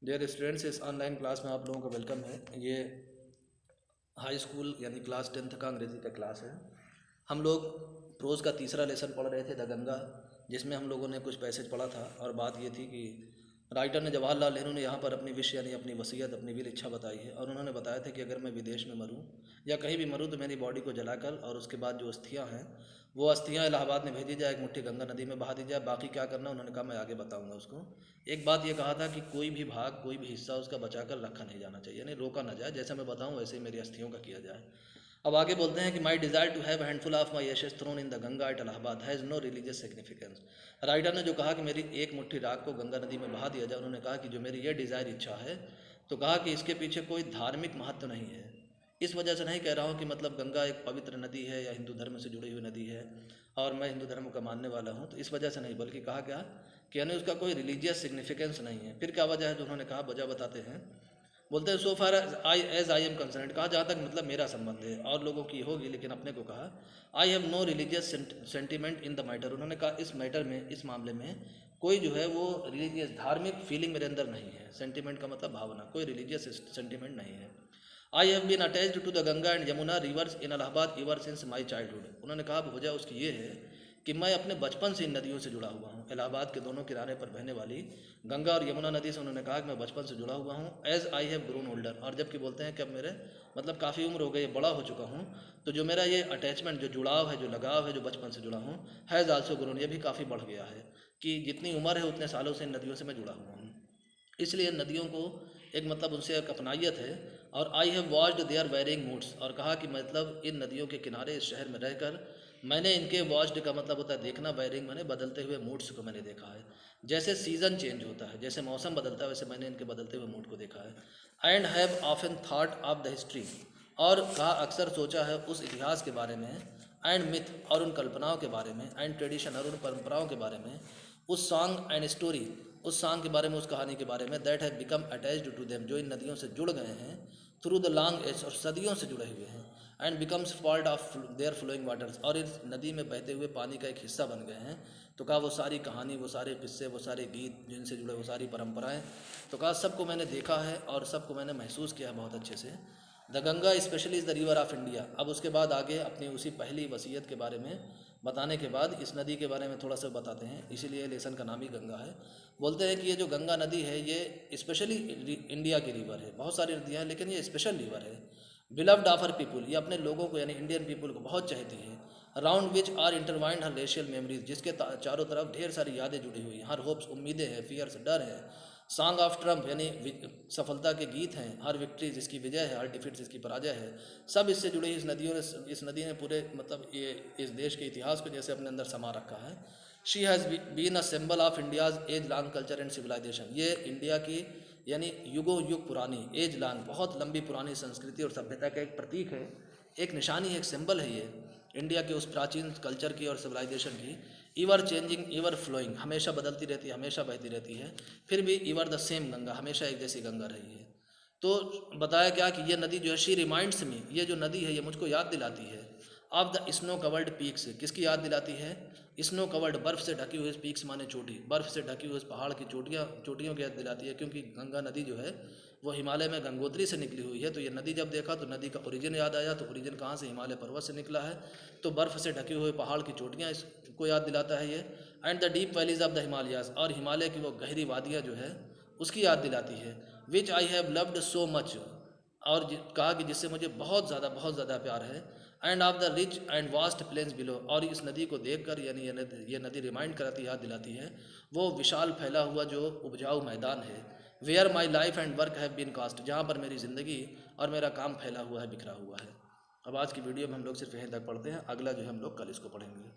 Dear students, इस online class में आप लोगों का वेलकम है। ये हाई स्कूल यानी क्लास 10th का अंग्रेज़ी का क्लास है। हम लोग प्रोज का तीसरा लेसन पढ़ रहे थे द गंगा, जिसमें हम लोगों ने कुछ पैसेज पढ़ा था। और बात ये थी कि राइटर ने जवाहरलाल नेहरू ने यहाँ पर अपनी विश यानी अपनी वसीयत, अपनी विल इच्छा बताई है। और उन्होंने बताया था कि अगर मैं विदेश में मरूँ या कहीं भी मरूँ तो मेरी बॉडी को जलाकर और उसके बाद जो अस्थियाँ हैं वो अस्थियाँ इलाहाबाद में भेजी जाए, एक मुट्ठी गंगा नदी में बहा दी जाए। बाकी क्या करना उन्होंने कहा मैं आगे बताऊंगा उसको। एक बात ये कहा था कि कोई भी भाग, कोई भी हिस्सा उसका बचाकर रखा नहीं जाना चाहिए, यानी रोका ना जाए। जैसे मैं बताऊं वैसे ही मेरी अस्थियों का किया जाए। अब आगे बोलते हैं कि my desire to have handful of my ashes thrown in the Ganga at Allahabad has no religious significance. Writer ने जो कहा कि मेरी एक मुट्ठी राख को गंगा नदी में बहा दिया जाए, उन्होंने कहा कि जो मेरी ये डिज़ायर इच्छा है, तो कहा कि इसके पीछे कोई धार्मिक महत्व नहीं है। इस वजह से नहीं कह रहा हूँ कि मतलब गंगा एक पवित्र नदी है या हिंदू धर्म से जुड़ी हुई नदी है और मैं हिंदू धर्म का मानने वाला हूँ, तो इस वजह से नहीं, बल्कि कहा क्या कि यानी उसका कोई रिलीजियस सिग्निफिकेंस नहीं है। फिर क्या वजह है जो उन्होंने कहा, वजह बताते हैं। बोलते हैं so far as I am concerned, कहा जहाँ तक मतलब मेरा संबंध है, और लोगों की होगी लेकिन अपने को कहा I have no religious sentiment in the matter. उन्होंने कहा इस मैटर में, इस मामले में कोई जो है वो रिलीजियस धार्मिक फीलिंग मेरे अंदर नहीं है। सेंटिमेंट का मतलब भावना, कोई रिलीजियस सेंटिमेंट नहीं है। I have been attached to the Ganga and Yamuna rivers in Allahabad ever since my childhood. उन्होंने कहा वजह उसकी ये है कि मैं अपने बचपन से इन नदियों से जुड़ा हुआ हूँ। इलाहाबाद के दोनों किनारे पर बहने वाली गंगा और यमुना नदी से उन्होंने कहा कि मैं बचपन से जुड़ा हुआ हूँ। As I have grown older, और जबकि बोलते हैं कि अब मेरे मतलब काफ़ी उम्र हो गई, बड़ा हो चुका हूँ, तो जो मेरा ये अटैचमेंट, जो जुड़ाव है, जो लगाव है, जो बचपन से जुड़ा हूँ, हैज़ आल्सो ग्रोन, ये भी काफ़ी बढ़ गया है कि जितनी उम्र है उतने सालों से इन नदियों से मैं जुड़ा हुआ हूँ। इसलिए नदियों को एक मतलब उनसे एक अपनाइत है। और I have watched their varying moods, और कहा कि मतलब इन नदियों के किनारे इस शहर में रहकर मैंने इनके वॉच्ड का मतलब होता है देखना, वेरिंग मैंने बदलते हुए मूड्स को मैंने देखा है। जैसे सीज़न चेंज होता है, जैसे मौसम बदलता है, वैसे मैंने इनके बदलते हुए मूड को देखा है। And have often thought of the history, और कहा अक्सर सोचा है उस इतिहास के बारे में, एंड मिथ और उन कल्पनाओं के बारे में, एंड ट्रेडिशन और उन परंपराओं के बारे में, उस सॉन्ग एंड स्टोरी, उस सॉन्ग के बारे में, उस कहानी के बारे में, that have become attached to them, जो इन नदियों से जुड़ गए हैं, थ्रू द लॉन्ग एज, और सदियों से जुड़े हुए हैं, and becomes part of their flowing waters, और इस नदी में बहते हुए पानी का एक हिस्सा बन गए हैं। तो कहा वो सारी कहानी, वो सारे किस्से, वो सारे गीत जिनसे जुड़े, वो सारी परंपराएं, तो कहा सबको मैंने देखा है और सबको मैंने महसूस किया है बहुत अच्छे से। The Ganga specially is the river of India. अब उसके बाद आगे अपनी उसी पहली वसीयत के बारे में बताने के बाद इस नदी के बारे में थोड़ा सा बताते हैं, इसीलिए लेसन का नाम ही गंगा है। बोलते हैं कि ये जो गंगा नदी है ये स्पेशली इंडिया की रिवर है। बहुत सारी नदियाँ हैं लेकिन ये स्पेशल रिवर है। बिलव्ड ऑफ हर पीपुल, ये अपने लोगों को यानी इंडियन पीपुल को बहुत चाहती है। Around which are intertwined her racial memories, जिसके चारों तरफ ढेर सारी यादें जुड़ी हुई हैं। हर होप्स, उम्मीदें हैं, फियर्स, डर है। सॉन्ग ऑफ ट्रम्प यानी सफलता के गीत हैं। हर विक्ट्री जिसकी विजय है, हर डिफीट जिसकी पराजय है, सब इससे जुड़े। इस नदियों ने, इस नदी ने पूरे मतलब ये इस देश के इतिहास को जैसे अपने अंदर समा रखा है। She has been a symbol of India's age long culture and civilisation, ये इंडिया की यानी युगों युग पुरानी, एज लॉन्ग बहुत लंबी पुरानी संस्कृति और सभ्यता का एक प्रतीक है, एक निशानी, एक सिंबल है ये इंडिया के उस प्राचीन कल्चर की और सिविलाइजेशन की। ईवर चेंजिंग, ईवर फ्लोइंग, हमेशा बदलती रहती है, हमेशा बहती रहती है, फिर भी ईवर द सेम गंगा, हमेशा एक जैसी गंगा रही है। तो बताया क्या कि ये नदी जो है, शी रिमाइंड्स मी, ये जो नदी है ये मुझको याद दिलाती है of the snow covered peaks, किसकी याद दिलाती है? स्नो कवर्ड, बर्फ़ से ढकी हुई पीक्स माने चोटी, बर्फ़ से ढकी हुई उस पहाड़ की चोटियों की याद दिलाती है। क्योंकि गंगा नदी जो है वो हिमालय में गंगोत्री से निकली हुई है। तो ये नदी जब देखा तो नदी का ओरिजिन याद आया। तो ओरिजिन कहाँ से? हिमालय पर्वत से निकला है। तो बर्फ़ से ढके हुए पहाड़ की चोटियाँ इसको याद दिलाता है ये। And the deep valleys of the Himalayas, और हिमालय की वो गहरी वादियाँ जो है उसकी याद दिलाती है। Which I have loved so much, और कहा कि जिससे मुझे बहुत ज़्यादा प्यार है। And of the rich and vast plains below, और इस नदी को देखकर यानी ये नदी रिमाइंड कराती, याद दिलाती है वो विशाल फैला हुआ जो उपजाऊ मैदान है। Where my life and work have been cast, जहाँ पर मेरी ज़िंदगी और मेरा काम फैला हुआ है, बिखरा हुआ है। अब आज की वीडियो में हम लोग सिर्फ यहीं तक पढ़ते हैं, अगला जो है हम लोग कल इसको पढ़ेंगे।